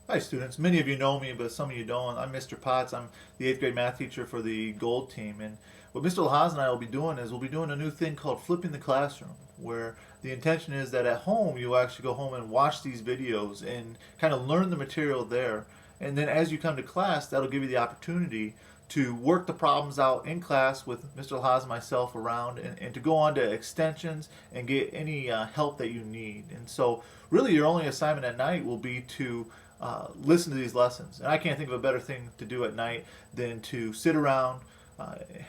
Hi students, many of you know me, but some of you don't. I'm Mr. Potts. I'm the 8th grade math teacher for the Gold team. And what Mr. Lahaz and I will be doing is we'll be doing a new thing called flipping the classroom, where the intention is that at home you actually go home and watch these videos and kind of learn the material there. And then as you come to class, that'll give you the opportunity to work the problems out in class with Mr. Lahaz and myself around, and to go on to extensions and get any help that you need. And so really your only assignment at night will be to listen to these lessons. And I can't think of a better thing to do at night than to sit around,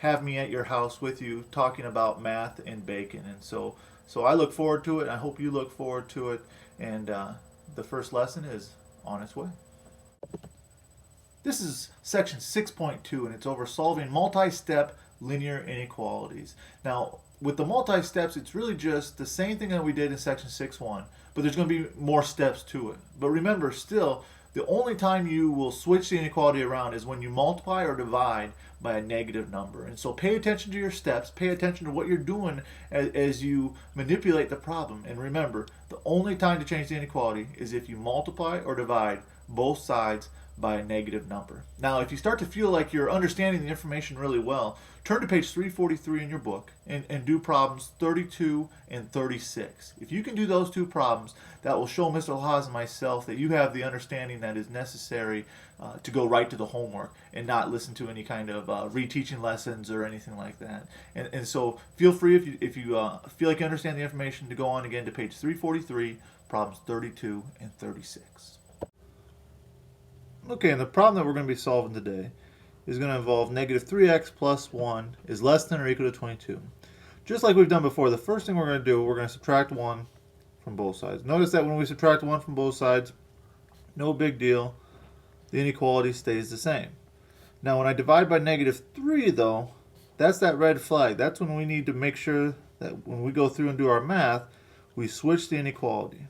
have me at your house with you talking about math and bacon. And so I look forward to it. I hope you look forward to it. And the first lesson is on its way. This is section 6.2, and it's over solving multi-step linear inequalities. Now, with the multi-steps, it's really just the same thing that we did in section 6.1, but there's going to be more steps to it. But remember, still, the only time you will switch the inequality around is when you multiply or divide by a negative number. And so pay attention to your steps, pay attention to what you're doing as you manipulate the problem. And remember, the only time to change the inequality is if you multiply or divide both sides by a negative number. Now, if you start to feel like you're understanding the information really well, turn to page 343 in your book and do problems 32 and 36. If you can do those two problems, that will show Mr. Lahaz and myself that you have the understanding that is necessary to go right to the homework and not listen to any kind of reteaching lessons or anything like that. And so feel free, if you feel like you understand the information, to go on again to page 343, problems 32 and 36. Okay, and the problem that we're going to be solving today is going to involve negative 3x plus 1 is less than or equal to 22. Just like we've done before, the first thing we're going to do, we're going to subtract 1 from both sides. Notice that when we subtract 1 from both sides, no big deal. The inequality stays the same. Now, when I divide by negative 3, though, that's that red flag. That's when we need to make sure that when we go through and do our math, we switch the inequality.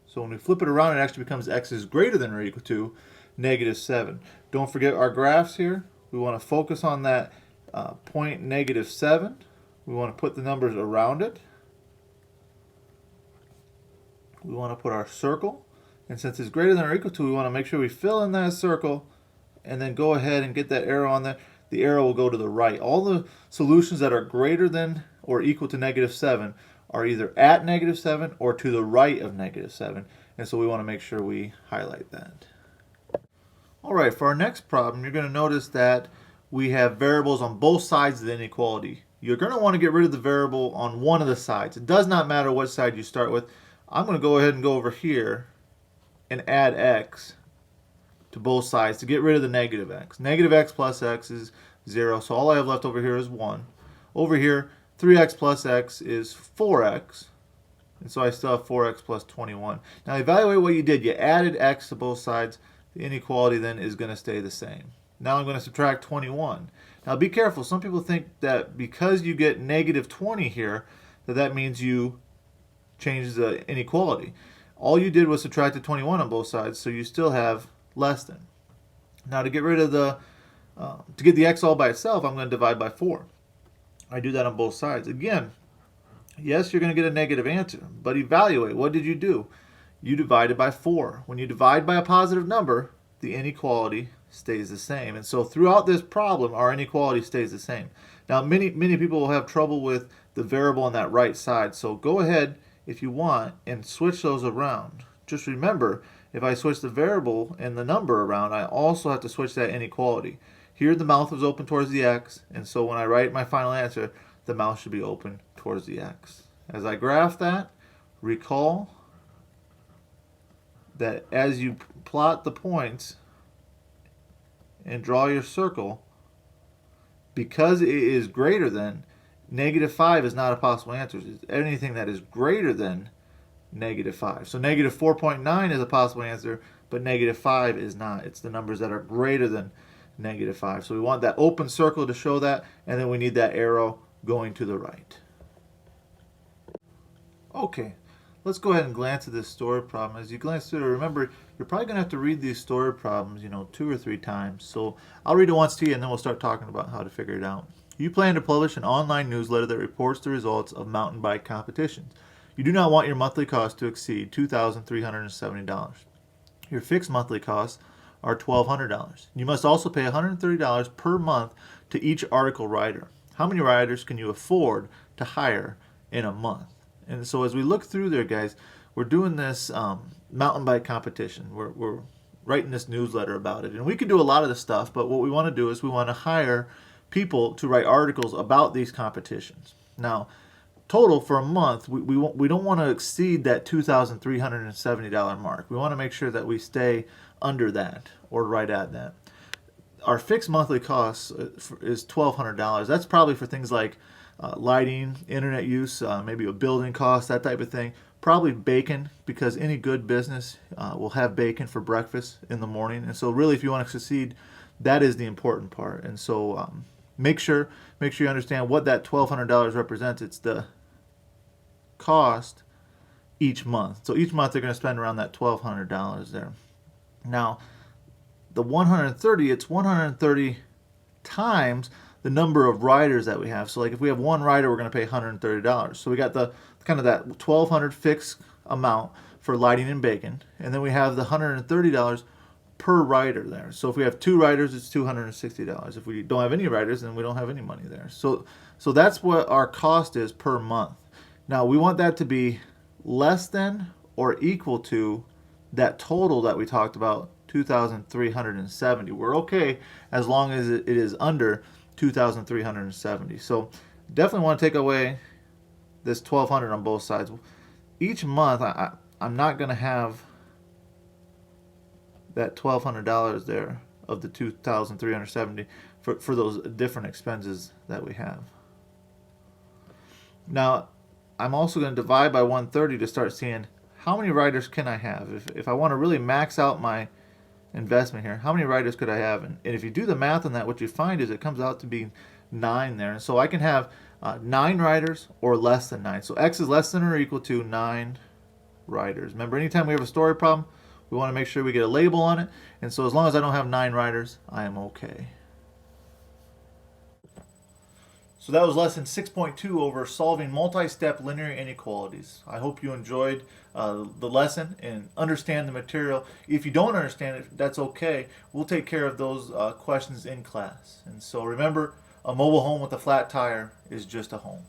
So when we flip it around, it actually becomes x is greater than or equal to negative 7. Don't forget our graphs here. We want to focus on that point negative 7. We want to put the numbers around it. We want to put our circle. And since it's greater than or equal to, we want to make sure we fill in that circle and then go ahead and get that arrow on there. The arrow will go to the right. All the solutions that are greater than or equal to negative 7 are either at negative 7 or to the right of negative 7. And so we want to make sure we highlight that. All right, for our next problem, you're going to notice that we have variables on both sides of the inequality. You're going to want to get rid of the variable on one of the sides. It does not matter what side you start with. I'm going to go ahead and go over here and add x to both sides to get rid of the negative x. Negative x plus x is 0, so all I have left over here is 1. Over here, 3x plus x is 4x, and so I still have 4x plus 21. Now evaluate what you did. You added x to both sides. The inequality then is going to stay the same. Now I'm going to subtract 21. Now be careful. Some people think that because you get negative 20 here, that means you change the inequality. All you did was subtract the 21 on both sides, so you still have less than. Now to get rid of to get the x all by itself, I'm going to divide by 4. I do that on both sides. Again, yes, you're going to get a negative answer, but evaluate. What did you do? You divided by 4. When you divide by a positive number, the inequality stays the same. And so throughout this problem, our inequality stays the same. Now, many people will have trouble with the variable on that right side. So go ahead, if you want, and switch those around. Just remember, if I switch the variable and the number around, I also have to switch that inequality. Here, the mouth is open towards the x, and so when I write my final answer, the mouth should be open towards the x. As I graph that, recall that as you plot the points and draw your circle, because it is greater than, negative 5 is not a possible answer. It's anything that is greater than negative 5. So negative 4.9 is a possible answer, but negative 5 is not. It's the numbers that are greater than negative 5. So we want that open circle to show that, and then we need that arrow going to the right. Okay. Let's go ahead and glance at this story problem. As you glance through it, remember, you're probably going to have to read these story problems, 2 or 3 times. So I'll read it once to you, and then we'll start talking about how to figure it out. You plan to publish an online newsletter that reports the results of mountain bike competitions. You do not want your monthly cost to exceed $2,370. Your fixed monthly costs are $1,200. You must also pay $130 per month to each article rider. How many riders can you afford to hire in a month? And so as we look through there, guys, we're doing this mountain bike competition. We're writing this newsletter about it. And we could do a lot of this stuff, but what we want to do is we want to hire people to write articles about these competitions. Now, total for a month, we don't want to exceed that $2,370 mark. We want to make sure that we stay under that or right at that. Our fixed monthly cost is $1,200. That's probably for things like lighting, internet use, maybe a building cost, that type of thing. Probably bacon, because any good business will have bacon for breakfast in the morning. And so really, if you want to succeed, that is the important part. And so make sure you understand what that $1,200 represents. It's the cost each month. So each month they're going to spend around that $1,200 there. Now, the 130, it's 130 times the number of riders that we have. So like if we have one rider, we're going to pay $130. So we got the kind of that $1,200 fixed amount for lighting and bacon, and then we have the $130 per rider there. So if we have 2 riders, it's $260. If we don't have any riders, then we don't have any money there. So that's what our cost is per month. Now we want that to be less than or equal to that total that we talked about, 2,370. We're okay as long as it is under 2,370. So definitely want to take away this 1,200 on both sides. Each month, I'm not going to have that $1,200 there of the 2,370 for those different expenses that we have. Now, I'm also going to divide by 130 to start seeing how many riders can I have. If I want to really max out my investment here, how many riders could I have? And if you do the math on that, what you find is it comes out to be 9 there. And so I can have 9 riders or less than 9. So X is less than or equal to 9 riders. Remember, anytime we have a story problem, we want to make sure we get a label on it. And so as long as I don't have 9 riders, I am okay. So that was lesson 6.2 over solving multi-step linear inequalities. I hope you enjoyed the lesson and understand the material. If you don't understand it, that's okay. We'll take care of those questions in class. And so remember, a mobile home with a flat tire is just a home.